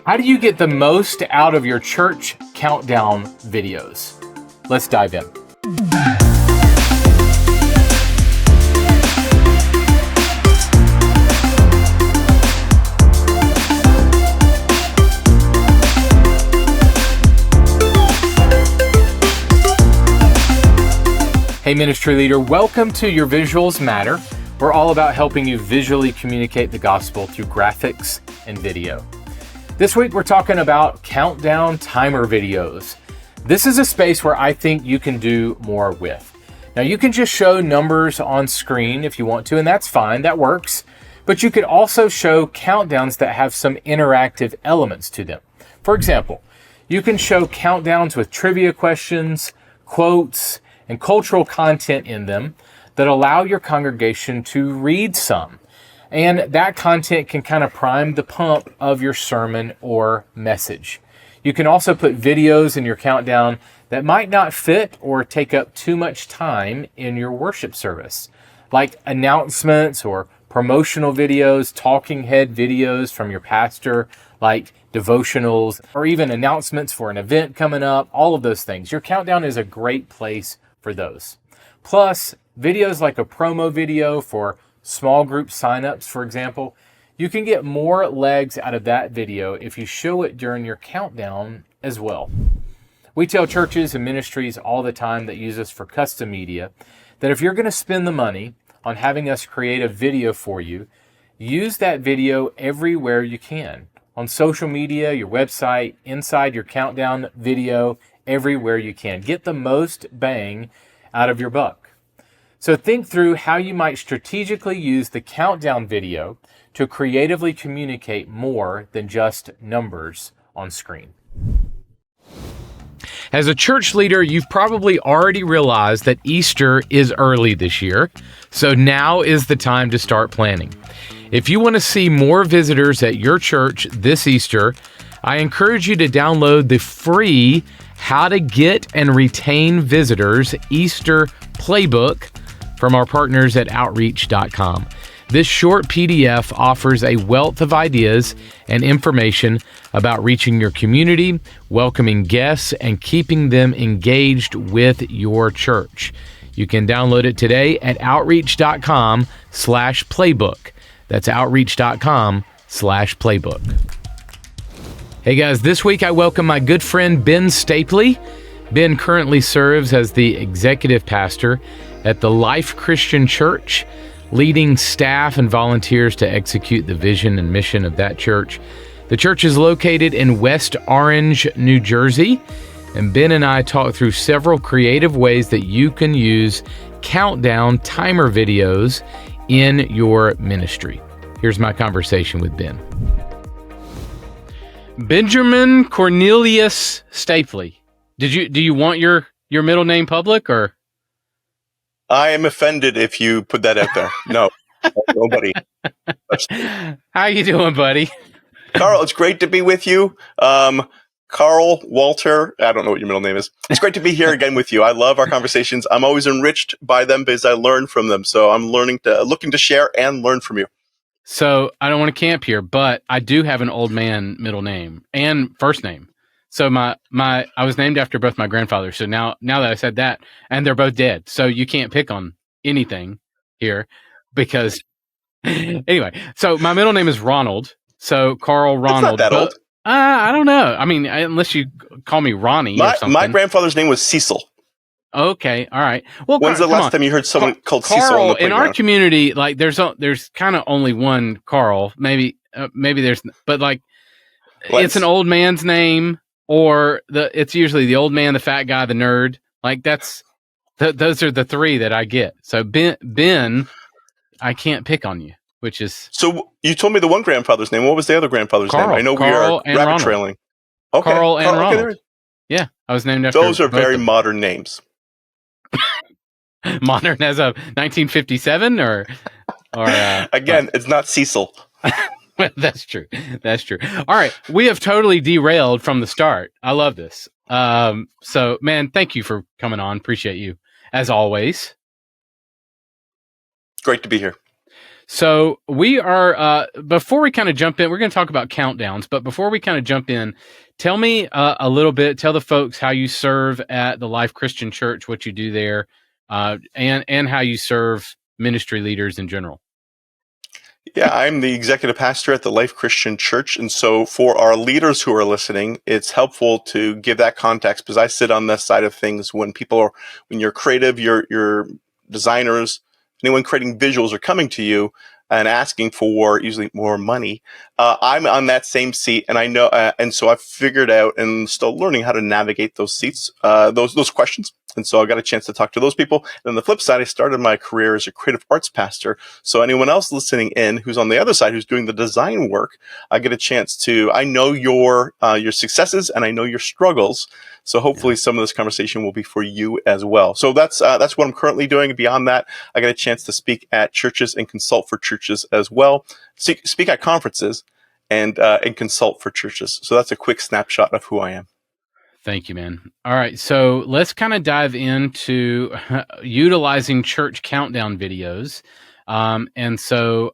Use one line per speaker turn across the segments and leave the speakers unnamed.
How do you get the most out of your church countdown videos? Let's dive in. Hey ministry leader, welcome to Your Visuals Matter. We're all about helping you visually communicate the gospel through graphics and video. This week we're talking about countdown timer videos. This is a space where I think you can do more with. Now you can just show numbers on screen if you want to, and that's fine, that works. But you could also show countdowns that have some interactive elements to them. For example, you can show countdowns with trivia questions, quotes, and cultural content in them that allow your congregation to read some. And that content can kind of prime the pump of your sermon or message. You can also put videos in your countdown that might not fit or take up too much time in your worship service, like announcements or promotional videos, talking head videos from your pastor, like devotionals, or even announcements for an event coming up, all of those things. Your countdown is a great place for those. Plus, videos like a promo video for small group signups, for example, you can get more legs out of that video if you show it during your countdown as well. We tell churches and ministries all the time that use us for custom media that if you're going to spend the money on having us create a video for you, use that video everywhere you can. On social media, your website, inside your countdown video, everywhere you can. Get the most bang out of your buck. So think through how you might strategically use the countdown video to creatively communicate more than just numbers on screen. As a church leader, you've probably already realized that Easter is early this year, so now is the time to start planning. If you want to see more visitors at your church this Easter, I encourage you to download the free How to Get and Retain Visitors Easter Playbook from our partners at outreach.com. This short PDF offers a wealth of ideas and information about reaching your community, welcoming guests, and keeping them engaged with your church. You can download it today at outreach.com/playbook. That's outreach.com/playbook. Hey guys, this week I welcome my good friend Ben Stapley. Ben currently serves as the executive pastor at the Life Christian Church, leading staff and volunteers to execute the vision and mission of that church. The church is located in West Orange, New Jersey, and Ben and I talk through several creative ways that you can use countdown timer videos in your ministry. Here's my conversation with Ben. Benjamin Cornelius Stapley. Do you want your middle name public or?
I am offended if you put that out there. No, nobody.
How you doing, buddy?
Carl, it's great to be with you. Carl, Walter, I don't know what your middle name is. It's great to be here again with you. I love our conversations. I'm always enriched by them because I learn from them. So I'm looking to share and learn from you.
So I don't want to camp here, but I do have an old man middle name and first name. So I was named after both my grandfathers. So now that I said that, and they're both dead. So you can't pick on anything here because anyway, so my middle name is Ronald. So Carl Ronald.
That's not that old.
I don't know. I mean, unless you call me Ronnie or something.
My grandfather's name was Cecil.
Okay. All right. Well,
when's the last time you heard someone called Cecil on the playground?
In our community, like there's kind of only one Carl, maybe there's, but like it's an old man's name. Or it's usually the old man, the fat guy, the nerd. Like those are the three that I get. So Ben, I can't pick on you, which is.
So you told me the one grandfather's name. What was the other grandfather's name? I know
Carl
we are rabbit trailing. Okay.
Carl and Ronald. Yeah, I was named after.
Those are very modern names.
Modern as of 1957 or
again, it's not Cecil.
That's true. All right. We have totally derailed from the start. I love this. So, man, thank you for coming on. Appreciate you, as always.
Great to be here.
So we are, before we kind of jump in, we're going to talk about countdowns, but before we kind of jump in, tell me a little bit, tell the folks how you serve at the Life Christian Church, what you do there, and how you serve ministry leaders in general.
Yeah, I'm the executive pastor at the Life Christian Church. And so for our leaders who are listening, it's helpful to give that context because I sit on this side of things when when you're creative, you're designers, anyone creating visuals are coming to you and asking for usually more money. I'm on that same seat and I know, and so I've figured out and still learning how to navigate those seats, those questions. And so I got a chance to talk to those people. And on the flip side, I started my career as a creative arts pastor. So anyone else listening in who's on the other side, who's doing the design work, I get a chance to, I know your successes and I know your struggles. So hopefully some of this conversation will be for you as well. So that's what I'm currently doing. Beyond that, I get a chance to speak at churches and consult for churches as well. Speak at conferences and consult for churches. So that's a quick snapshot of who I am.
Thank you, man. All right, so let's kind of dive into utilizing church countdown videos. And so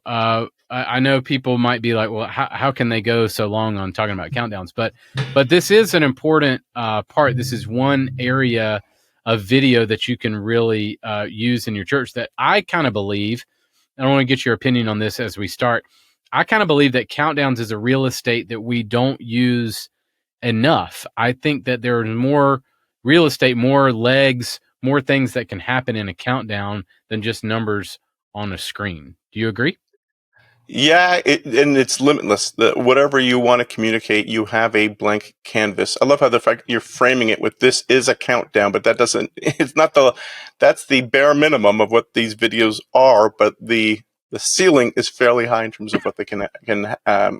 I know people might be like, well, how can they go so long on talking about countdowns? But this is an important part. This is one area of video that you can really use in your church that I kind of believe, and I want to get your opinion on this as we start. I kind of believe that countdowns is a real estate that we don't use enough. I think that there is more real estate, more legs, more things that can happen in a countdown than just numbers on a screen. Do you agree?
Yeah, and it's limitless. Whatever you want to communicate, you have a blank canvas. I love how the fact you're framing it with this is a countdown, but that doesn't, it's not that's the bare minimum of what these videos are, but the ceiling is fairly high in terms of what they can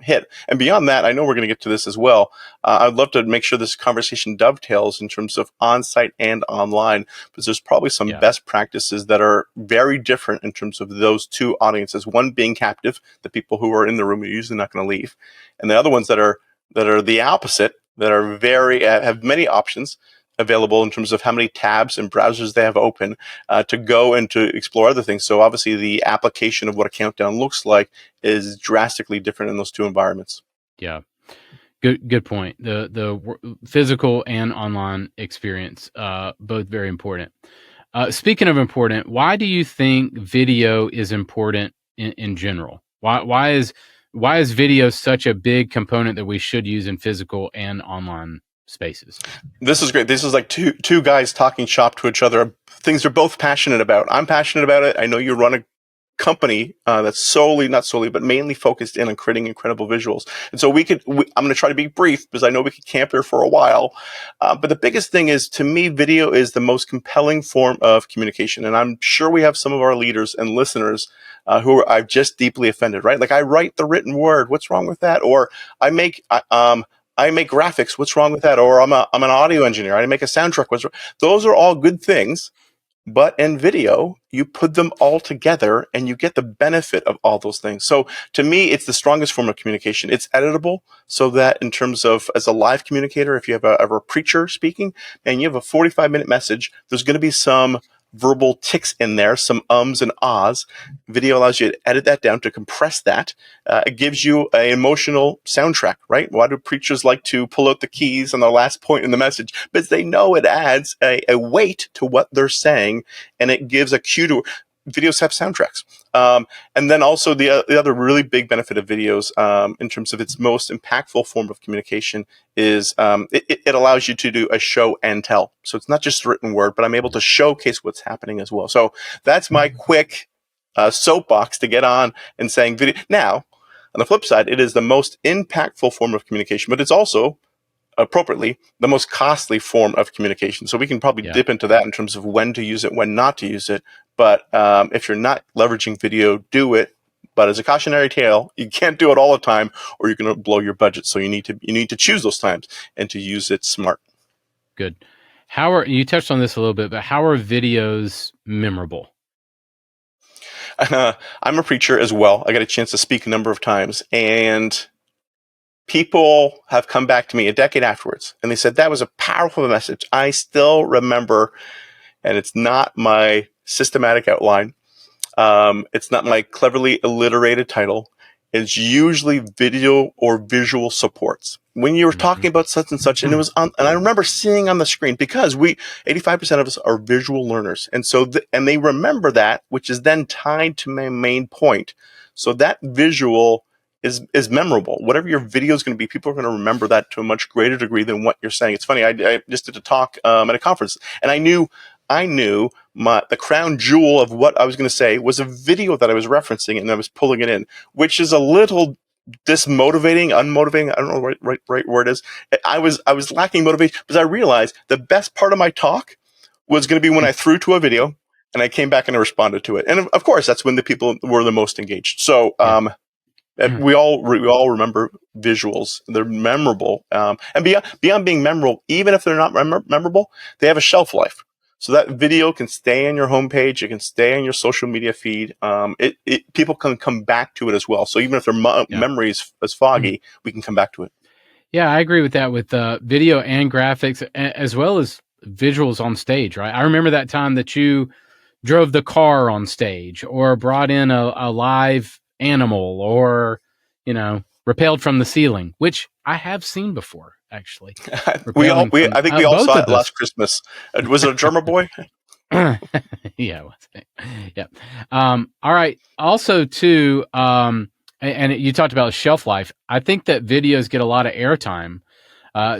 hit. And beyond that, I know we're going to get to this as well. I'd love to make sure this conversation dovetails in terms of on-site and online, because there's probably some best practices that are very different in terms of those two audiences. One being captive, the people who are in the room are usually not going to leave, and the other ones that are the opposite, that are very have many options available in terms of how many tabs and browsers they have open to go and to explore other things. So obviously the application of what a countdown looks like is drastically different in those two environments.
Yeah. Good point. The physical and online experience, both very important. Speaking of important, why do you think video is important in general? Why is video such a big component that we should use in physical and online spaces?
This is great. This is like two guys talking shop to each other. Things they're both passionate about. I'm passionate about it. I know you run a company that's not solely, but mainly focused in on creating incredible visuals. And so I'm going to try to be brief because I know we could camp here for a while. But the biggest thing is, to me, video is the most compelling form of communication. And I'm sure we have some of our leaders and listeners who I've just deeply offended, right? Like, I write the written word. What's wrong with that? Or I make graphics. What's wrong with that? Or I'm an audio engineer. I make a soundtrack. What's wrong? Those are all good things. But in video, you put them all together and you get the benefit of all those things. So to me, it's the strongest form of communication. It's editable, so that in terms of, as a live communicator, if you have a preacher speaking and you have a 45-minute message, there's going to be some verbal ticks in there, some ums and ahs. Video allows you to edit that down, to compress that. It gives you an emotional soundtrack, right? Why do preachers like to pull out the keys on the last point in the message? Because they know it adds a weight to what they're saying, and it gives a cue to. Videos have soundtracks. And then also the other really big benefit of videos in terms of its most impactful form of communication is it allows you to do a show and tell. So it's not just written word, but I'm able to showcase what's happening as well. So that's my quick soapbox to get on and saying video. Now, on the flip side, it is the most impactful form of communication, but it's also appropriately the most costly form of communication. So we can probably dip into that in terms of when to use it, when not to use it. But if you're not leveraging video, do it. But as a cautionary tale, you can't do it all the time, or you're going to blow your budget. So you need to choose those times and to use it smart.
Good. You touched on this a little bit, but how are videos memorable?
I'm a preacher as well. I got a chance to speak a number of times, and people have come back to me a decade afterwards, and they said, that was a powerful message. I still remember, and it's not my systematic outline. It's not my cleverly alliterated title. It's usually video or visual supports. When you were talking about such and such, and it was on, and I remember seeing on the screen, because 85% of us are visual learners. And so, and they remember that, which is then tied to my main point. So that visual is memorable. Whatever your video is going to be, people are going to remember that to a much greater degree than what you're saying. It's funny. I just did a talk at a conference, and I knew the crown jewel of what I was going to say was a video that I was referencing, and I was pulling it in, which is a little dismotivating, unmotivating. I don't know what right word is. I was lacking motivation because I realized the best part of my talk was going to be when I threw to a video and I came back and I responded to it. And of course, that's when the people were the most engaged. So, we all remember visuals. They're memorable. And beyond being memorable, even if they're not memorable, they have a shelf life. So that video can stay on your homepage. It can stay on your social media feed. People can come back to it as well. So even if their memory is foggy, we can come back to it.
Yeah, I agree with that, with video and graphics, as well as visuals on stage, right? I remember that time that you drove the car on stage, or brought in a live animal, or, rappelled from the ceiling, which I have seen before, actually.
I think we all saw it last Christmas. Was it a drummer boy?
Yeah, it was. Yeah. All right. Also, too, and you talked about shelf life. I think that videos get a lot of airtime,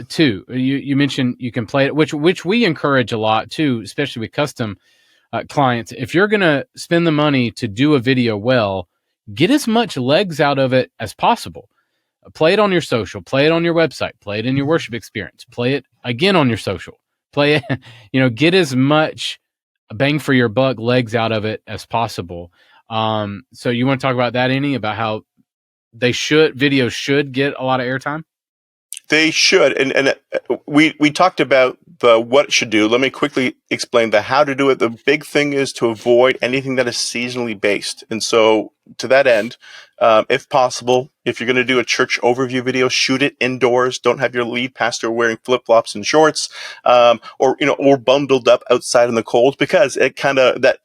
too. You mentioned you can play it, which we encourage a lot, too, especially with custom clients. If you're going to spend the money to do a video well, get as much legs out of it as possible. Play it on your social, play it on your website, play it in your worship experience, play it again on your social, play it, get as much bang for your buck legs out of it as possible. So you want to talk about that, Annie, about how videos should get a lot of airtime?
They should, and we talked about the what it should do. Let me quickly explain the how to do it. The big thing is to avoid anything that is seasonally based, and so to that end, if possible, if you're going to do a church overview video, shoot it indoors. Don't have your lead pastor wearing flip-flops and shorts, or bundled up outside in the cold, because it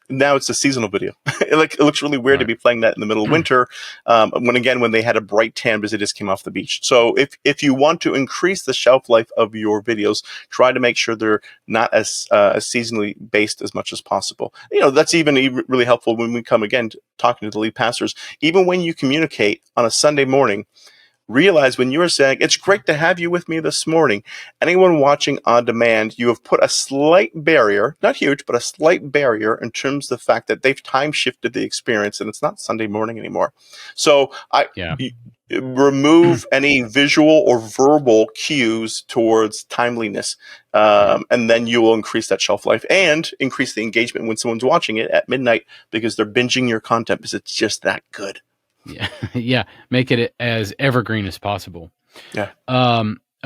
now it's a seasonal video. It looks really weird to be playing that in the middle of winter, when they had a bright tan because they just came off the beach. So if you want to increase the shelf life of your videos, try to make sure they're not as seasonally based as much as possible. That's even really helpful when we come again talking to the lead pastors. Even when you communicate on a Sunday morning, realize when you are saying, "It's great to have you with me this morning," anyone watching on demand, you have put a slight barrier, not huge, but a slight barrier in terms of the fact that they've time shifted the experience and it's not Sunday morning anymore. So remove any visual or verbal cues towards timeliness, and then you will increase that shelf life and increase the engagement when someone's watching it at midnight, because they're binging your content because it's just that good.
Yeah. Yeah. Make it as evergreen as possible.
Yeah.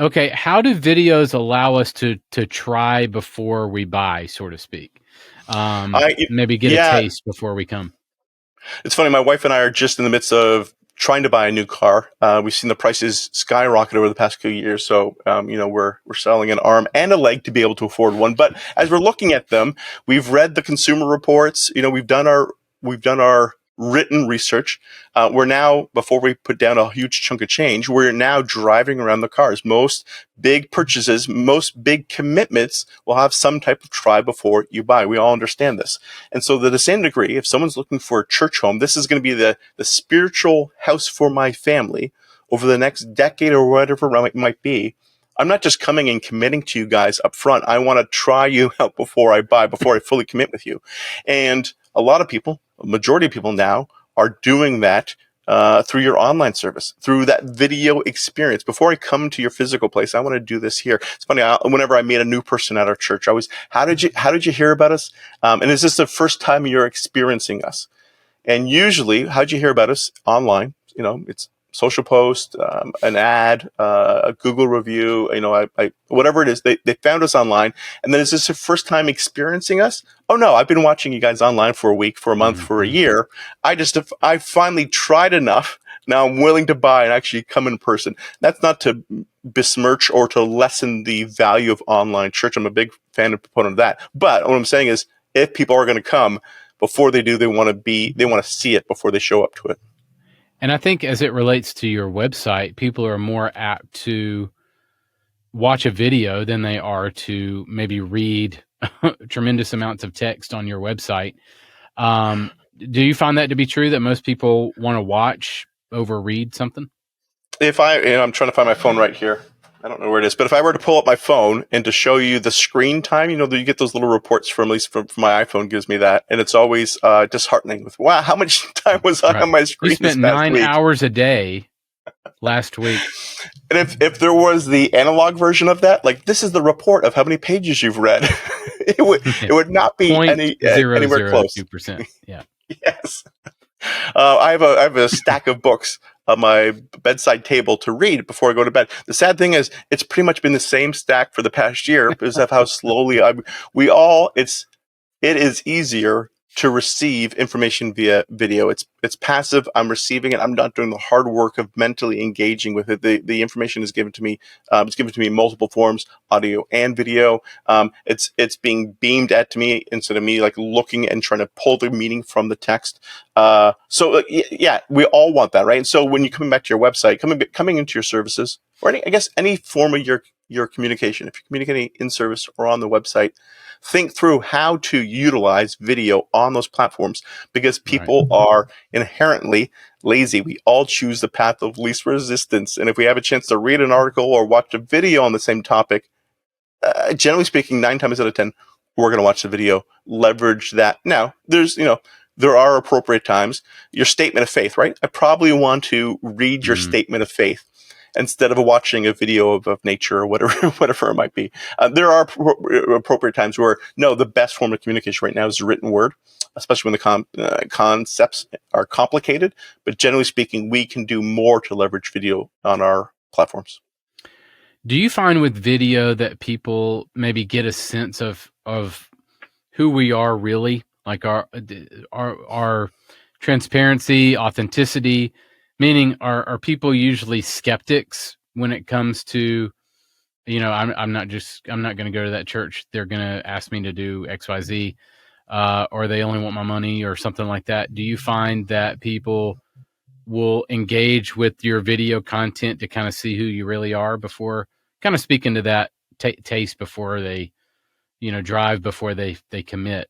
Okay. How do videos allow us to try before we buy, so to speak? Maybe get a taste before we come.
It's funny. My wife and I are just in the midst of trying to buy a new car. We've seen the prices skyrocket over the past few years. So, we're selling an arm and a leg to be able to afford one. But as we're looking at them, we've read the consumer reports. We've done our written research. We're now, before we put down a huge chunk of change, we're now driving around the cars. Most big purchases, most big commitments will have some type of try before you buy. We all understand this. And so to the same degree, if someone's looking for a church home, this is going to be the spiritual house for my family over the next decade or whatever it might be. I'm not just coming and committing to you guys up front. I want to try you out before I buy, before I fully commit with you. And a lot of people, a majority of people now, are doing that through your online service, through that video experience. Before I come to your physical place, I want to do this here. It's funny. Whenever I meet a new person at our church, I always, how did you hear about us? And is this the first time you're experiencing us? And usually, how'd you hear about us? Online. It's social post, an ad, a Google review, whatever it is, they found us online. And then, is this your first time experiencing us? Oh no, I've been watching you guys online for a week, for a month, for a year. I finally tried enough. Now I'm willing to buy and actually come in person. That's not to besmirch or to lessen the value of online church. I'm a big fan and proponent of that. But what I'm saying is, if people are going to come, before they do, they want to see it before they show up to it.
And I think as it relates to your website, people are more apt to watch a video than they are to maybe read tremendous amounts of text on your website. Do you find that to be true, that most people want to watch over read something?
If I'm trying to find my phone right here. I don't know where it is, but if I were to pull up my phone and to show you the screen time, you get those little reports from, at least from my iPhone, gives me that, and it's always disheartening. With wow, how much time was I on my screen?
You spent 9 hours a day last week.
And if there was the analog version of that, like, this is the report of how many pages you've read, it would not be anywhere close.
0.002%. Yeah.
Yes. I have a stack of books on my bedside table to read before I go to bed. The sad thing is, it's pretty much been the same stack for the past year because of how slowly it is easier to receive information via video. It's passive. I'm receiving it. I'm not doing the hard work of mentally engaging with it. The information is given to me. It's given to me in multiple forms, audio and video. It's being beamed at to me instead of me like looking and trying to pull the meaning from the text. So yeah, we all want that, right? And so when you're coming back to your website, coming into your services, or any form of your communication, if you're communicating in service or on the website, think through how to utilize video on those platforms, because people are inherently lazy. We all choose the path of least resistance. And if we have a chance to read an article or watch a video on the same topic, generally speaking, 9 times out of 10, we're going to watch the video, leverage that. Now, there are appropriate times. Your statement of faith, right? I probably want to read your statement of faith instead of watching a video of nature or whatever it might be. There are appropriate times where, no, the best form of communication right now is the written word, especially when the concepts are complicated. But generally speaking, we can do more to leverage video on our platforms.
Do you find with video that people maybe get a sense of who we are really, like our transparency, authenticity? Meaning, are people usually skeptics when it comes to, I'm not going to go to that church. They're going to ask me to do X, Y, Z, or they only want my money or something like that. Do you find that people will engage with your video content to kind of see who you really are before kind of speaking to that taste before they, drive before they commit?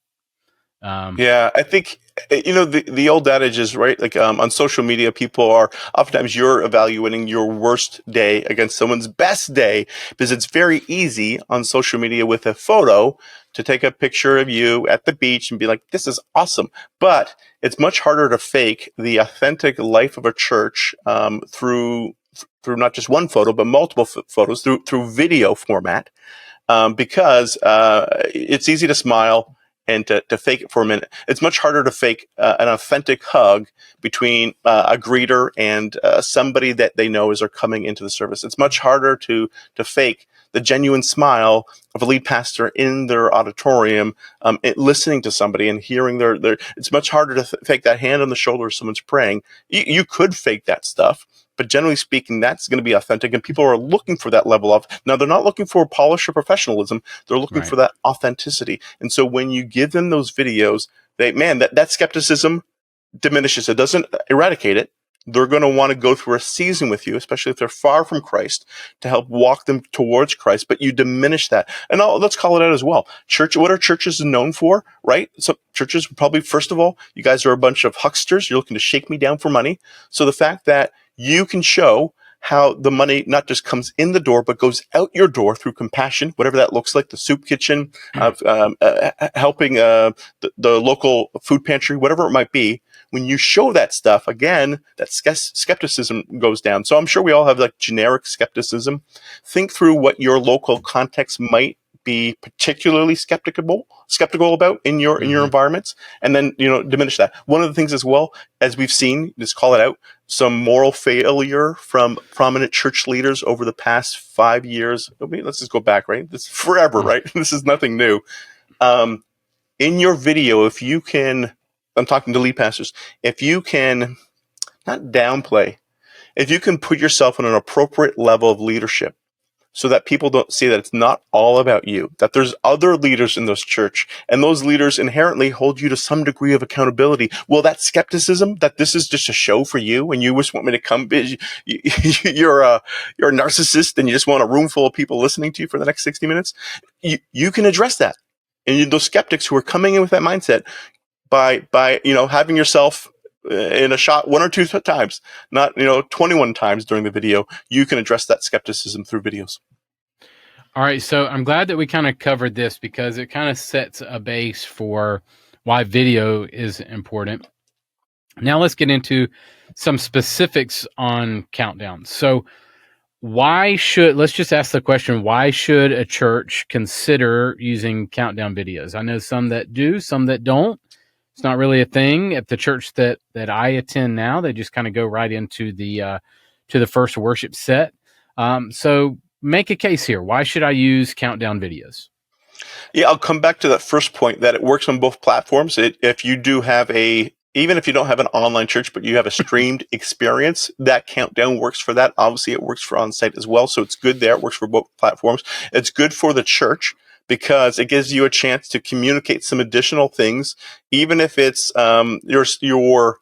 Yeah, I think, the old adage is right. Like, on social media, people are oftentimes, you're evaluating your worst day against someone's best day, because it's very easy on social media with a photo to take a picture of you at the beach and be like, this is awesome. But it's much harder to fake the authentic life of a church through not just one photo, but multiple photos through video format, because it's easy to smile and to fake it for a minute. It's much harder to fake an authentic hug between a greeter and somebody that they know as they're coming into the service. It's much harder to fake the genuine smile of a lead pastor in their auditorium, listening to somebody and hearing their. It's much harder to fake that hand on the shoulder if someone's praying. You could fake that stuff, but generally speaking, that's going to be authentic, and people are looking for that level of. Now, they're not looking for polish or professionalism; they're looking for that authenticity. And so, when you give them those videos, that skepticism diminishes. It doesn't eradicate it. They're going to want to go through a season with you, especially if they're far from Christ, to help walk them towards Christ. But you diminish that. And let's call it out as well. What are churches known for, right? So churches, probably, first of all, you guys are a bunch of hucksters. You're looking to shake me down for money. So the fact that you can show how the money not just comes in the door, but goes out your door through compassion, whatever that looks like, the soup kitchen, helping the local food pantry, whatever it might be. When you show that stuff, again, that skepticism goes down. So I'm sure we all have like generic skepticism. Think through what your local context might be particularly skeptical about in your environments, and then diminish that. One of the things as well, as we've seen, just call it out, some moral failure from prominent church leaders over the past 5 years. Let's just go back, right? This is forever, right? This is nothing new. In your video, if you can, I'm talking to lead pastors, if you can not downplay, if you can put yourself on an appropriate level of leadership, so that people don't see that it's not all about you, that there's other leaders in this church, and those leaders inherently hold you to some degree of accountability. Well, that skepticism that this is just a show for you and you just want me to come, you're a narcissist and you just want a room full of people listening to you for the next 60 minutes, you can address that. And those skeptics who are coming in with that mindset by having yourself in a shot one or two times, not 21 times during the video, you can address that skepticism through videos.
All right, so I'm glad that we kind of covered this because it kind of sets a base for why video is important. Now let's get into some specifics on countdowns. So let's just ask the question, why should a church consider using countdown videos? I know some that do, some that don't. It's not really a thing at the church that I attend now. They just kind of go right into the first worship set. So make a case here. Why should I use countdown videos?
Yeah, I'll come back to that first point that it works on both platforms. If you do have even if you don't have an online church, but you have a streamed experience, that countdown works for that. Obviously, it works for on-site as well. So it's good there. It works for both platforms. It's good for the church because it gives you a chance to communicate some additional things, even if it's your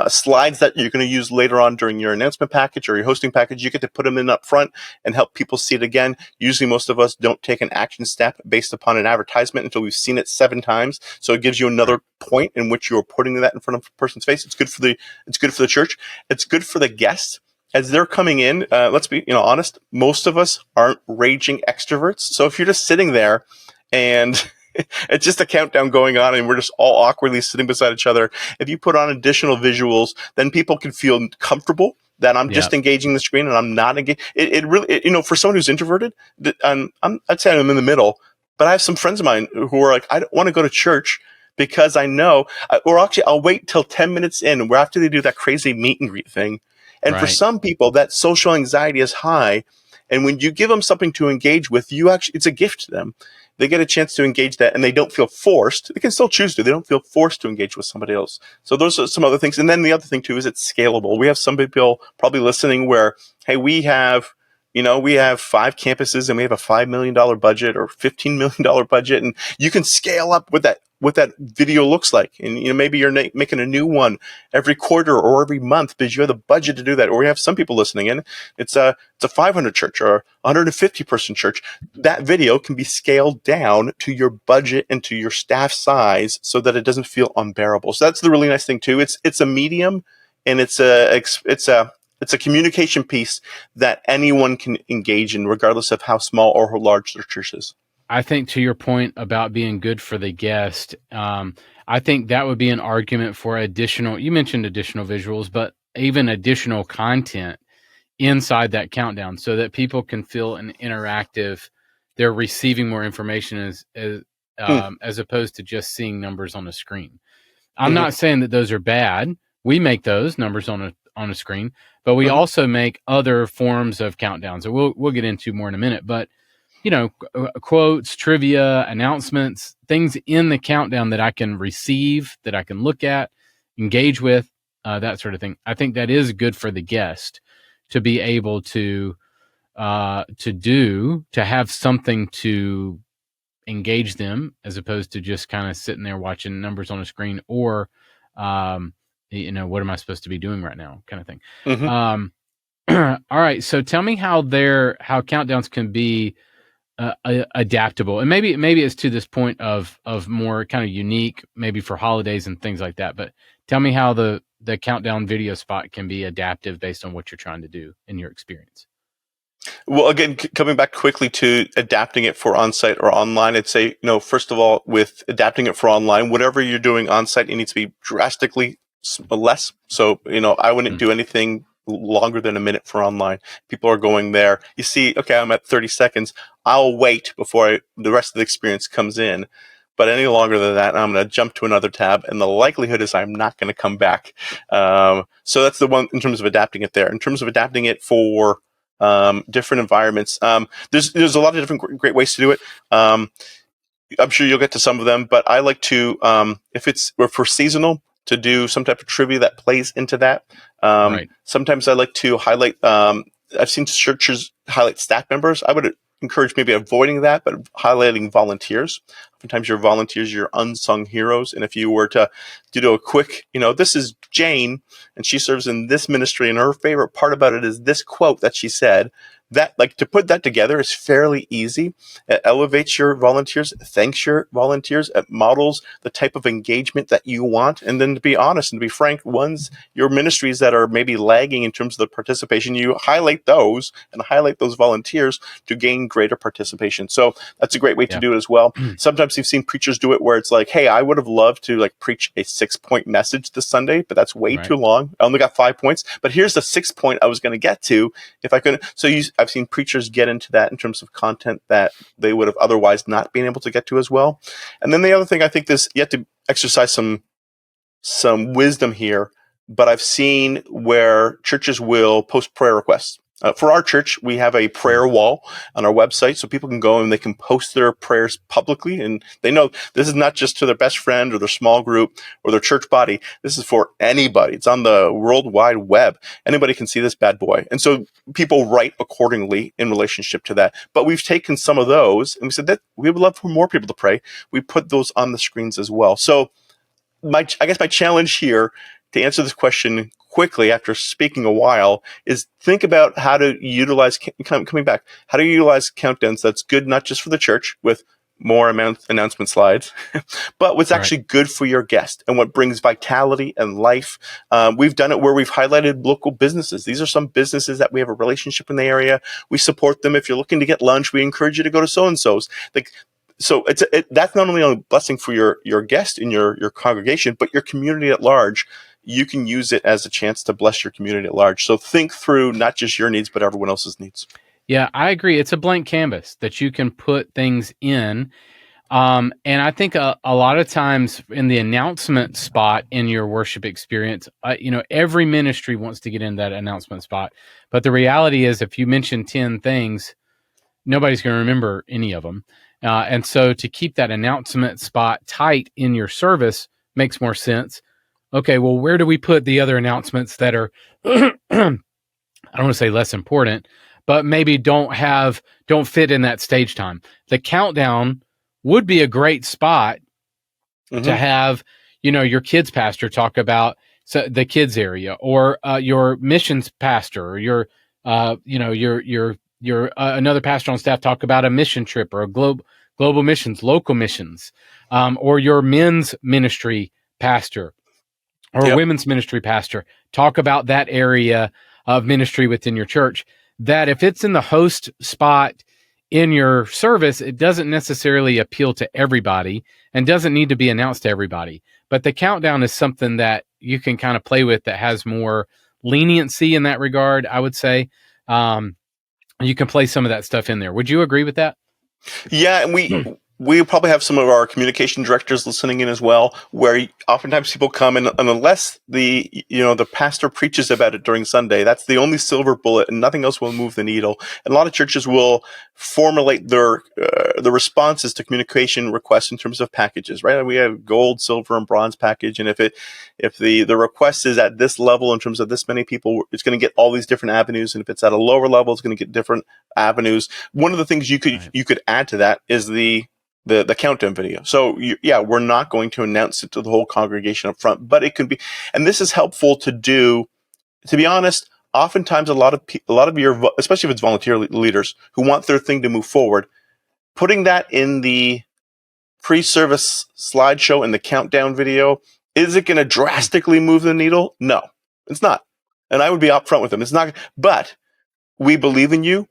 slides that you're going to use later on during your announcement package or your hosting package. You get to put them in up front and help people see it again. Usually most of us don't take an action step based upon an advertisement until we've seen it 7 times. So it gives you another point in which you're putting that in front of a person's face. It's good for the church. It's good for the guest. As they're coming in, let's be honest, most of us aren't raging extroverts. So if you're just sitting there and it's just a countdown going on and we're just all awkwardly sitting beside each other, if you put on additional visuals, then people can feel comfortable that I'm just engaging the screen and I'm not engaged. It really, for someone who's introverted, I'd say I'm in the middle, but I have some friends of mine who are like, I don't want to go to church because I know, or actually I'll wait till 10 minutes in where after they do that crazy meet and greet thing. And for some people, that social anxiety is high. And when you give them something to engage with, it's a gift to them. They get a chance to engage that and they don't feel forced. They can still choose to. They don't feel forced to engage with somebody else. So those are some other things. And then the other thing too is it's scalable. We have some people probably listening where, hey, we have 5 campuses and we have a $5 million budget or $15 million budget, and you can scale up what that video looks like. And maybe you're making a new one every quarter or every month because you have the budget to do that. Or we have some people listening in. It's a 500 church or 150 person church. That video can be scaled down to your budget and to your staff size so that it doesn't feel unbearable. So that's the really nice thing too. It's a medium and it's a communication piece that anyone can engage in, regardless of how small or how large their church is.
I think to your point about being good for the guest, I think that would be an argument for you mentioned additional visuals, but even additional content inside that countdown so that people can feel an interactive, they're receiving more information as opposed to just seeing numbers on a screen. I'm not saying that those are bad. We make those numbers on a screen, but we also make other forms of countdowns that we'll get into more in a minute. But quotes, trivia, announcements, things in the countdown that I can receive, that I can look at, engage with, that sort of thing. I think that is good for the guest to be able to have something to engage them as opposed to just kind of sitting there watching numbers on a screen or, what am I supposed to be doing right now kind of thing. All right. So tell me how countdowns can be adaptable, and maybe it's to this point of more kind of unique, maybe for holidays and things like that. But tell me how the countdown video spot can be adaptive based on what you're trying to do in your experience.
Well, again, coming back quickly to adapting it for on-site or online, I'd say, first of all, with adapting it for online, whatever you're doing on-site, it needs to be drastically less. So, I wouldn't do anything longer than a minute for online. People are going there. You see, okay, I'm at 30 seconds. I'll wait before the rest of the experience comes in. But any longer than that, I'm going to jump to another tab, and the likelihood is I'm not going to come back. So that's the one in terms of adapting it there. In terms of adapting it for different environments, there's a lot of different great ways to do it. I'm sure you'll get to some of them, but I like to, if for seasonal, to do some type of trivia that plays into that. Sometimes I like to highlight I've seen churches highlight staff members. I would encourage maybe avoiding that, but highlighting volunteers. Oftentimes your volunteers, your unsung heroes. And if you were to do a quick, this is Jane and she serves in this ministry and her favorite part about it is this quote that she said. That, like, to put that together is fairly easy. It elevates your volunteers, thanks your volunteers, it models the type of engagement that you want. And then to be honest and to be frank, your ministries that are maybe lagging in terms of the participation, you highlight those and highlight those volunteers to gain greater participation. So that's a great way to do it as well. Sometimes you've seen preachers do it where it's like, hey, I would have loved to preach a 6-point message this Sunday, but that's way too long. I only got 5 points, but here's the 6th point I was going to get to if I couldn't. So I've seen preachers get into that in terms of content that they would have otherwise not been able to get to as well. And then the other thing, I think you have to exercise some wisdom here, but I've seen where churches will post prayer requests. For our church, we have a prayer wall on our website, so people can go and they can post their prayers publicly, and they know this is not just to their best friend or their small group or their church body. This is for anybody. It's on the World Wide Web. Anybody can see this bad boy. And so people write accordingly in relationship to that. But we've taken some of those, and we said that we would love for more people to pray. We put those on the screens as well. So I guess my challenge here to answer this question quickly after speaking a while is think about how to utilize, coming back, how to utilize countdowns that's good not just for the church with more announcement slides, but what's actually good for your guest and what brings vitality and life. We've done it where we've highlighted local businesses. These are some businesses that we have a relationship in the area. We support them. If you're looking to get lunch, we encourage you to go to so-and-so's. So that's not only a blessing for your guest in your congregation, but your community at large. You can use it as a chance to bless your community at large. So think through not just your needs, but everyone else's needs.
Yeah, I agree. It's a blank canvas that you can put things in. And I think a lot of times in the announcement spot in your worship experience, every ministry wants to get in that announcement spot. But the reality is if you mention 10 things, nobody's going to remember any of them. And so to keep that announcement spot tight in your service makes more sense. Okay, well, where do we put the other announcements that are, I don't want to say less important, but maybe don't fit in that stage time? The countdown would be a great spot to have, your kids pastor talk about the kids area, or your missions pastor, or your another pastor on staff talk about a mission trip or a global missions, local missions, or your men's ministry pastor or women's ministry pastor talk about that area of ministry within your church. That if it's in the host spot in your service, it doesn't necessarily appeal to everybody and doesn't need to be announced to everybody. But the countdown is something that you can kind of play with that has more leniency in that regard, I would say. You can play some of that stuff in there. Would you agree with that?
Yeah, and we probably have some of our communication directors listening in as well, where oftentimes people come and unless the pastor preaches about it during Sunday, that's the only silver bullet and nothing else will move the needle. And a lot of churches will formulate their the responses to communication requests in terms of packages, right? We have gold, silver, and bronze package. And if the request is at this level in terms of this many people, it's going to get all these different avenues. And if it's at a lower level, it's going to get different avenues. One of the things you could add to that is the countdown video. So we're not going to announce it to the whole congregation up front, but it could be, and this is helpful to do, to be honest. Oftentimes a lot of your, especially if it's volunteer leaders who want their thing to move forward, putting that in the pre-service slideshow and the countdown video, is it going to drastically move the needle? No, it's not. And I would be upfront with them. It's not, but we believe in you.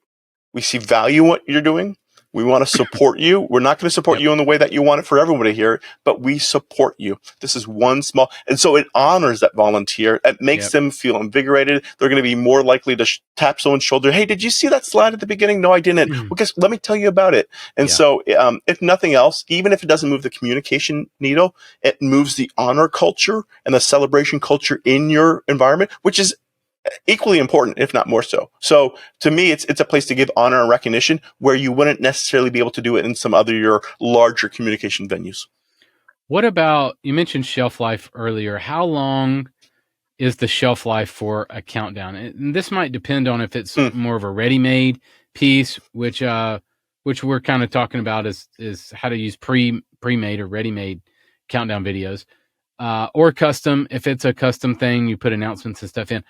We see value in what you're doing. We want to support you. We're not going to support you in the way that you want it for everyone to hear, but we support you. This is one small, and so it honors that volunteer. It makes them feel invigorated. They're going to be more likely to tap someone's shoulder. Hey, did you see that slide at the beginning? No, I didn't. Well, let me tell you about it. And so if nothing else, even if it doesn't move the communication needle, it moves the honor culture and the celebration culture in your environment, which is equally important, if not more so. So to me, it's a place to give honor and recognition where you wouldn't necessarily be able to do it in some other your larger communication venues.
What about, you mentioned shelf life earlier. How long is the shelf life for a countdown? And this might depend on if it's
Mm.
more of a ready-made piece, which we're kind of talking about is how to use pre-made or ready-made countdown videos, or custom. If it's a custom thing, you put announcements and stuff in.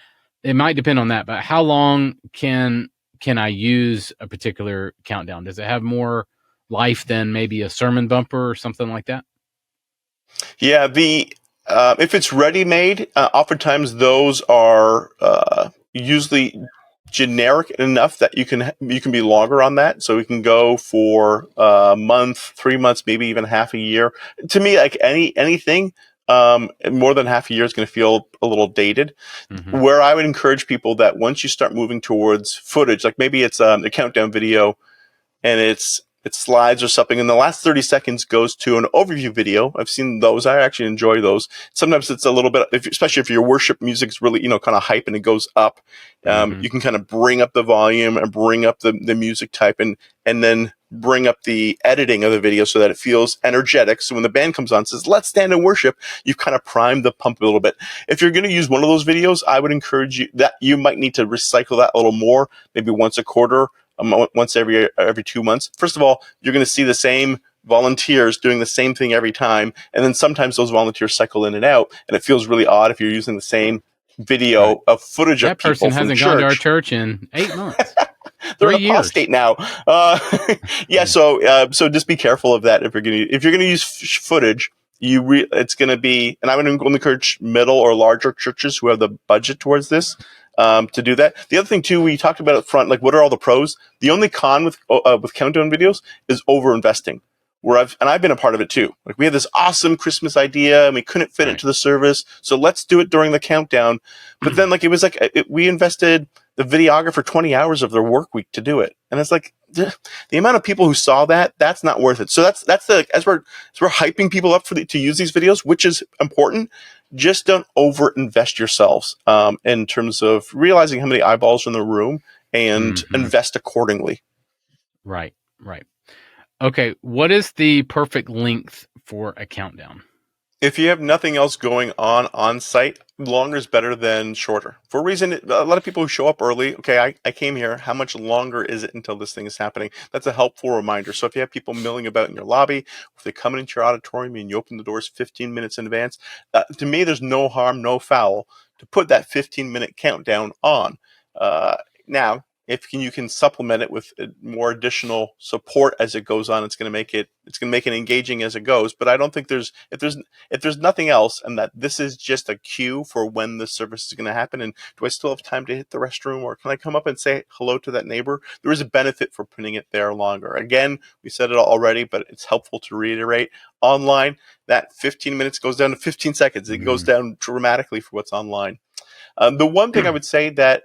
It might depend on that, but how long can I use a particular countdown? Does it have more life than maybe a sermon bumper or something like that?
Yeah, if it's ready-made, oftentimes those are usually generic enough that you can be longer on that. So we can go for a month, 3 months, maybe even half a year. To me, like anything more than half a year is going to feel a little dated.
Mm-hmm.
Where I would encourage people that once you start moving towards footage, like maybe it's a countdown video and it's slides or something, and the last 30 seconds goes to an overview video. I've seen those. I actually enjoy those. Sometimes it's a little bit, especially if your worship music is really, kind of hype and it goes up.
Mm-hmm.
You can kind of bring up the volume and bring up the music type and then bring up the editing of the video so that it feels energetic. So when the band comes on and says, let's stand and worship, you've kind of primed the pump a little bit. If you're going to use one of those videos, I would encourage you that you might need to recycle that a little more, maybe once a quarter, once every 2 months. First of all, you're going to see the same volunteers doing the same thing every time, and then sometimes those volunteers cycle in and out, and it feels really odd if you're using the same video of footage of people
person
from
hasn't
church.
gone to our church in 8 months.
They're
3
an
years.
apostate now. Yeah, so just be careful of that if you're going to use footage. It's going to be, and I would encourage middle or larger churches who have the budget towards this to do that. The other thing too, we talked about up front, like what are all the pros? The only con with countdown videos is over investing. I've been a part of it too. Like we had this awesome Christmas idea and we couldn't fit it into the service, so let's do it during the countdown. But then we invested the videographer 20 hours of their work week to do it, and it's like the amount of people who saw that's not worth it. So as we're hyping people up to use these videos, which is important. Just don't over invest yourselves in terms of realizing how many eyeballs are in the room and invest accordingly.
Right. Okay, what is the perfect length for a countdown?
If you have nothing else going on site, longer is better than shorter. For a reason, a lot of people who show up early, okay, I came here, how much longer is it until this thing is happening? That's a helpful reminder. So if you have people milling about in your lobby, if they come into your auditorium and you open the doors 15 minutes in advance, to me, there's no harm, no foul to put that 15-minute countdown on. Now, if you can supplement it with more additional support as it goes on, it's going to make it engaging as it goes. But I don't think if there's nothing else, and that this is just a cue for when the service is going to happen. And do I still have time to hit the restroom, or can I come up and say hello to that neighbor? There is a benefit for putting it there longer. Again, we said it already, but it's helpful to reiterate. Online, that 15 minutes goes down to 15 seconds. It goes down dramatically for what's online. The one thing I would say that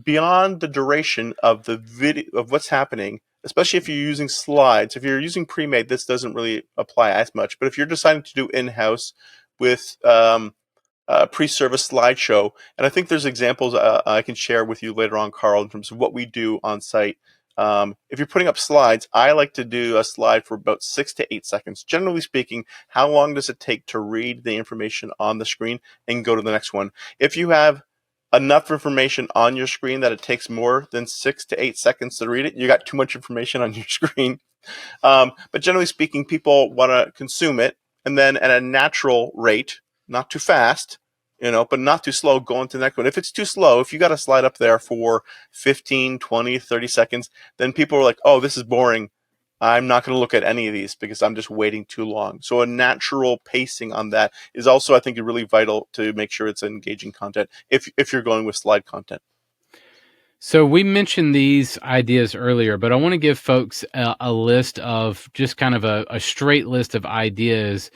beyond the duration of the video of what's happening, especially if you're using slides, if you're using pre-made, this doesn't really apply as much. But if you're deciding to do in-house with pre-service slideshow, and I think there's examples I can share with you later on, Carl, in terms of what we do on site. If you're putting up slides, I like to do a slide for about 6 to 8 seconds. Generally speaking, how long does it take to read the information on the screen and go to the next one? If you have enough information on your screen that it takes more than 6 to 8 seconds to read it, you got too much information on your screen. But generally speaking, people want to consume it, and then at a natural rate, not too fast, but not too slow, go into the next one. If it's too slow, if you got a slide up there for 15, 20, 30 seconds, then people are like, oh, this is boring. I'm not going to look at any of these because I'm just waiting too long. So a natural pacing on that is also, I think, really vital to make sure it's engaging content if you're going with slide content.
So we mentioned these ideas earlier, but I want to give folks a list of just kind of a straight list of ideas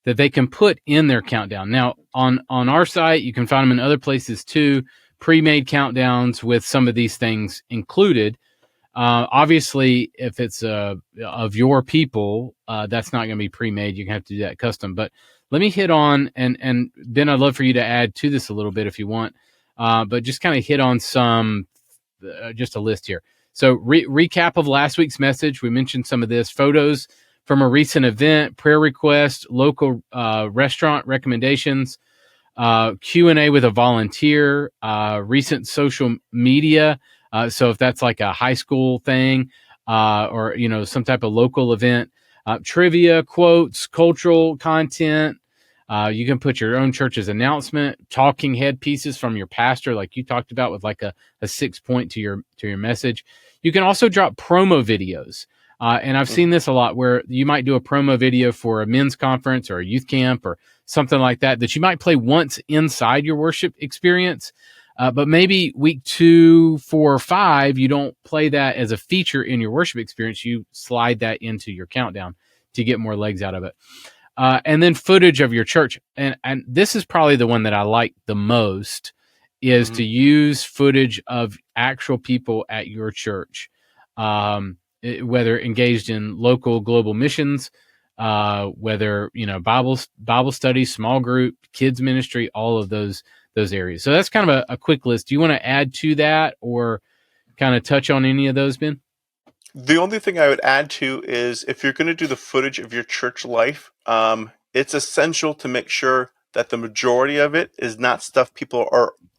that they can put in their countdown. Now, on our site, you can find them in other places too, pre-made countdowns with some of these things included. Obviously, if it's of your people, that's not going to be pre-made. You're going to have to do that custom. But let me hit on, and Ben, I'd love for you to add to this a little bit if you want, but just kind of hit on some, just a list here. So recap of last week's message. We mentioned some of this. Photos from a recent event, prayer request, local restaurant recommendations, Q&A with a volunteer, recent social media. So if that's like a high school thing, or, some type of local event, trivia, quotes, cultural content. You can put your own church's announcement, talking head pieces from your pastor, like you talked about, with like a 6-point to your message. You can also drop promo videos. And I've seen this a lot, where you might do a promo video for a men's conference or a youth camp or something like that you might play once inside your worship experience. But maybe week 2, 4, or 5, you don't play that as a feature in your worship experience. You slide that into your countdown to get more legs out of it. And then footage of your church. And this is probably the one that I like the most, is to use footage of actual people at your church, whether engaged in local global missions, whether, Bible study, small group, kids ministry, all of those areas. So that's kind of a quick list. Do you want to add to that or kind of touch on any of those, Ben?
The only thing I would add to is, if you're going to do the footage of your church life, it's essential to make sure that the majority of it is not stuff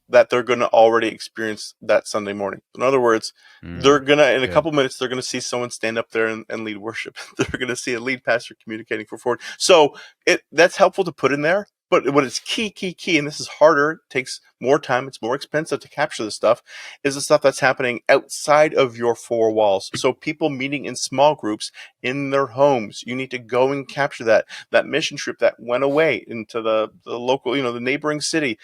that they're going to already experience that Sunday morning. In other words, they're going to, in a couple minutes, they're going to see someone stand up there and lead worship. They're going to see a lead pastor communicating for forward. So that's helpful to put in there. But what is key, and this is harder, takes more time, it's more expensive to capture this stuff, is the stuff that's happening outside of your 4 walls. So people meeting in small groups in their homes. You need to go and capture that mission trip that went away into the local, the neighboring city.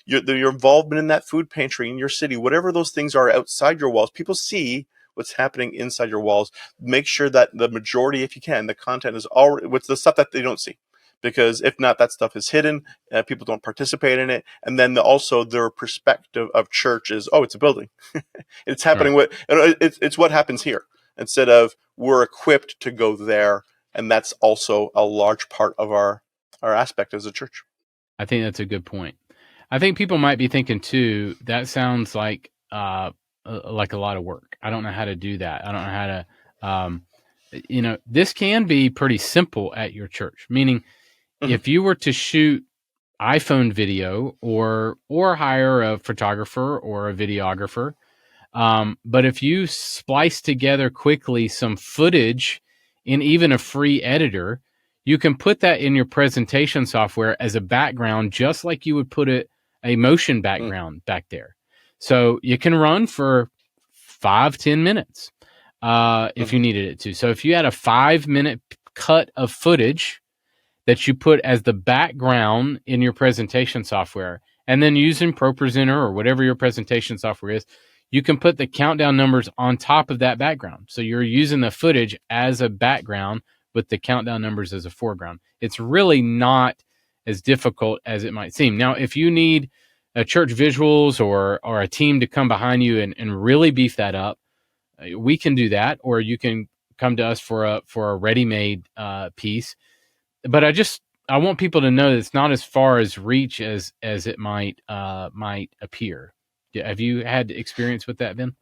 Your involvement in that food pantry in your city, whatever those things are outside your walls, people see what's happening inside your walls. Make sure that the majority, if you can, the content is already, what's the stuff that they don't see. Because if not, that stuff is hidden. People don't participate in it. And then also their perspective of church is, oh, it's a building. It's happening.
Right.
It's what happens here, instead of we're equipped to go there. And that's also a large part of our aspect as a church.
I think that's a good point. I think people might be thinking too, that sounds like a lot of work. I don't know how to do that. I don't know how to, this can be pretty simple at your church, meaning if you were to shoot iPhone video or hire a photographer or a videographer, but if you splice together quickly some footage in even a free editor, you can put that in your presentation software as a background, just like you would put a motion background back there. So you can run for 5-10 minutes if you needed it to. So if you had a 5-minute cut of footage that you put as the background in your presentation software, and then using ProPresenter or whatever your presentation software is, you can put the countdown numbers on top of that background. So you're using the footage as a background with the countdown numbers as a foreground. It's really not as difficult as it might seem. Now, if you need a church visuals or a team to come behind you and really beef that up, we can do that, or you can come to us for a ready-made piece. But I want people to know that it's not as far as reach as it might appear. Have you had experience with that, Ben?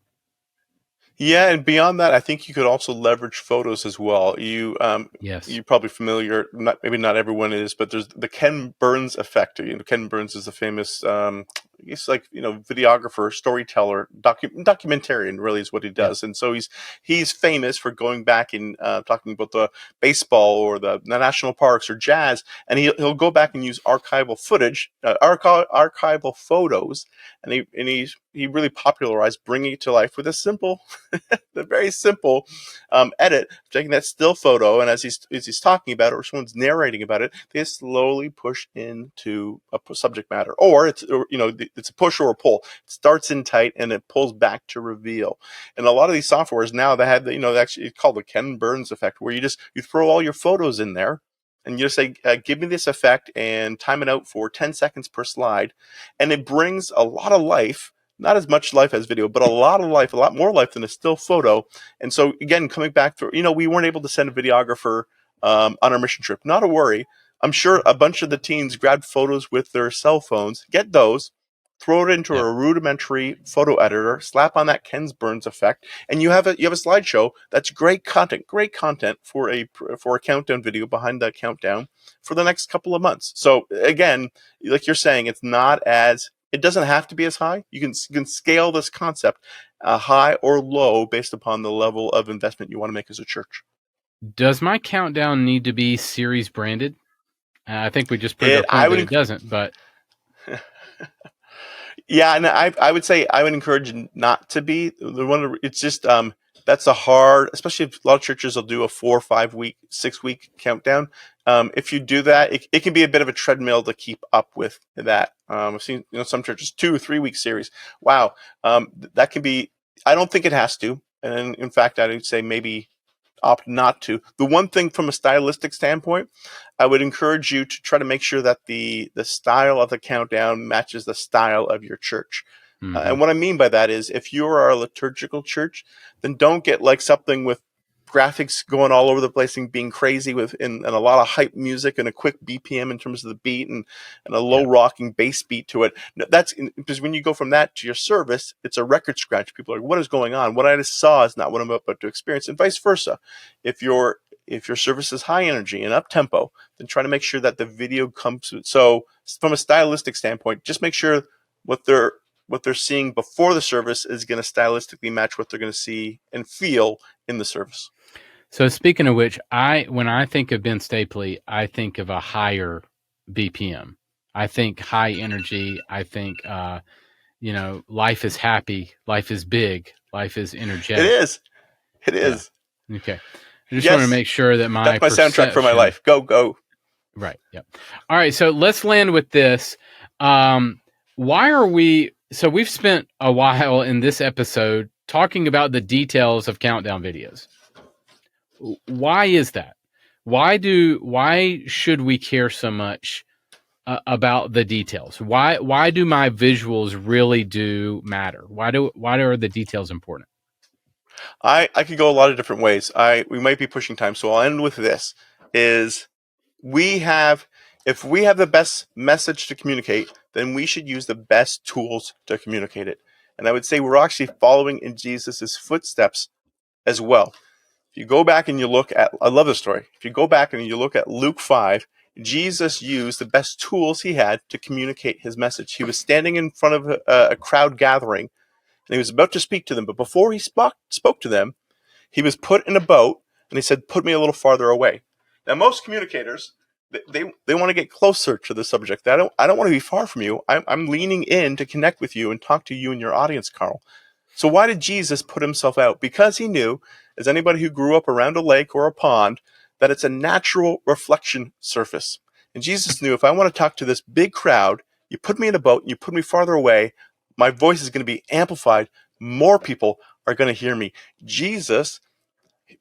Yeah, and beyond that, I think you could also leverage photos as well.
Yes.
You're probably familiar. Maybe not everyone is, but there's the Ken Burns effect. Ken Burns is a famous, videographer, storyteller, documentarian. Really, is what he does. And so he's famous for going back and talking about the baseball or the national parks or jazz, and he'll go back and use archival footage, archival photos, and he really popularized bringing it to life with a simple. The very simple edit, taking that still photo, and as he's talking about it or someone's narrating about it, they slowly push into a subject matter, or it's a push or a pull. It starts in tight and it pulls back to reveal. And a lot of these softwares now, they have actually it's called the Ken Burns effect, where you throw all your photos in there. And you just say, give me this effect and time it out for 10 seconds per slide. And it brings a lot of life. Not as much life as video, but a lot of life, a lot more life than a still photo. And so, again, coming back to, we weren't able to send a videographer on our mission trip. Not a worry. I'm sure a bunch of the teens grabbed photos with their cell phones. Get those. throw it into
Yep.
a rudimentary photo editor, slap on that Ken Burns effect, and you have a slideshow that's great content for a countdown video behind that countdown for the next couple of months. So again, like you're saying, it doesn't have to be as high. You can scale this concept high or low based upon the level of investment you want to make as a church.
Does my countdown need to be series branded? I think we just proved our point that it doesn't, but
yeah, and I would say I would encourage not to be the one. It's just that's a hard, especially if a lot of churches will do a 4 or 5 week, 6 week countdown. If you do that, it can be a bit of a treadmill to keep up with that. I've seen some churches 2 or 3 week series. Wow, that can be. I don't think it has to, and in fact, I would say maybe opt not to. The one thing from a stylistic standpoint, I would encourage you to try to make sure that the style of the countdown matches the style of your church.
mm-hmm.
And what I mean by that is if you are a liturgical church, then don't get like something with graphics going all over the place and being crazy and a lot of hype music and a quick BPM in terms of the beat and a low rocking bass beat to it. That's because when you go from that to your service, it's a record scratch. People are like, what is going on? What I just saw is not what I'm about to experience, and vice versa. If your service is high energy and up tempo, then try to make sure that the video comes. So from a stylistic standpoint, just make sure what they're seeing before the service is going to stylistically match what they're going to see and feel in the service.
So speaking of which, when I think of Ben Stapley, I think of a higher BPM. I think high energy. I think, life is happy, life is big, life is energetic.
It is.
Yeah. Okay. I just want to make sure that
that's my soundtrack for my life. Go.
Right. Yep. All right. So let's land with this. Why are we? So we've spent a while in this episode talking about the details of countdown videos. Why is that? Why should we care so much about the details? Why do my visuals really do matter? Why are the details important?
I could go a lot of different ways. We might be pushing time, so I'll end with this: if we have the best message to communicate, then we should use the best tools to communicate it. And I would say we're actually following in Jesus's footsteps as well. If you go back and you look at, I love this story. If you go back and you look at Luke 5, Jesus used the best tools he had to communicate his message. He was standing in front of a crowd gathering, and he was about to speak to them. But before he spoke to them, he was put in a boat, and he said, "Put me a little farther away." Now, most communicators, they want to get closer to the subject. I don't want to be far from you. I'm leaning in to connect with you and talk to you and your audience, Carl. So why did Jesus put himself out? Because he knew, as anybody who grew up around a lake or a pond, that it's a natural reflection surface. And Jesus knew, if I want to talk to this big crowd, you put me in a boat, you put me farther away, my voice is going to be amplified. More people are going to hear me. Jesus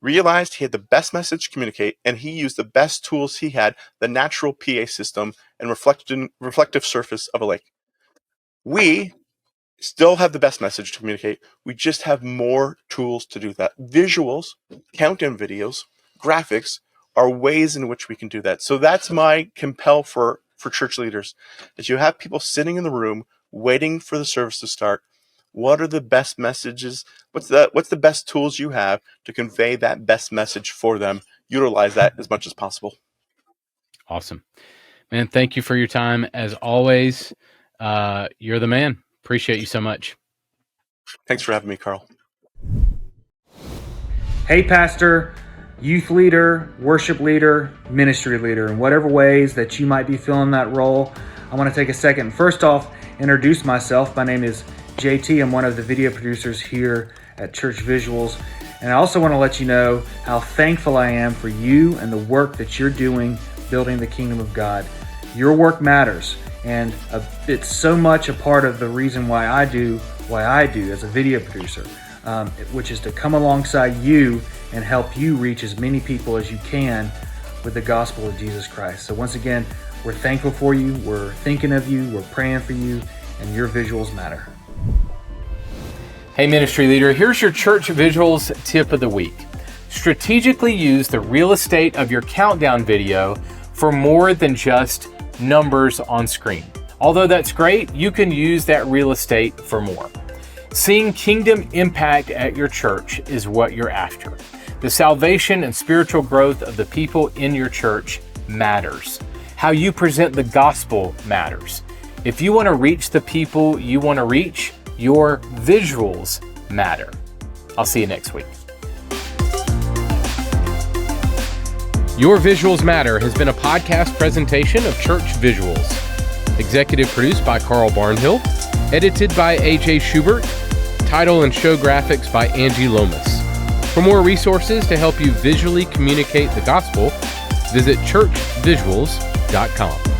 realized he had the best message to communicate, and he used the best tools he had, the natural PA system and reflective surface of a lake. We still have the best message to communicate. We just have more tools to do that. Visuals, countdown videos, graphics are ways in which we can do that. So that's my compel for church leaders, is you have people sitting in the room waiting for the service to start. What are the best messages? What's the best tools you have to convey that best message for them? Utilize that as much as possible.
Awesome. Man, thank you for your time. As always, you're the man. Appreciate you so much.
Thanks for having me, Carl.
Hey, pastor, youth leader, worship leader, ministry leader, in whatever ways that you might be filling that role. I want to take a second. First off, introduce myself. My name is JT. I'm one of the video producers here at Church Visuals. And I also want to let you know how thankful I am for you and the work that you're doing building the kingdom of God. Your work matters. And it's so much a part of the reason why I do as a video producer, which is to come alongside you and help you reach as many people as you can with the gospel of Jesus Christ. So once again, we're thankful for you, we're thinking of you, we're praying for you, and your visuals matter.
Hey, ministry leader, here's your church visuals tip of the week. Strategically use the real estate of your countdown video for more than just numbers on screen. Although that's great, you can use that real estate for more. Seeing kingdom impact at your church is what you're after. The salvation and spiritual growth of the people in your church matters. How you present the gospel matters. If you want to reach the people you want to reach, your visuals matter. I'll see you next week.
Your Visuals Matter has been a podcast presentation of Church Visuals. Executive produced by Carl Barnhill. Edited by AJ Schubert. Title and show graphics by Angie Lomas. For more resources to help you visually communicate the gospel, visit churchvisuals.com.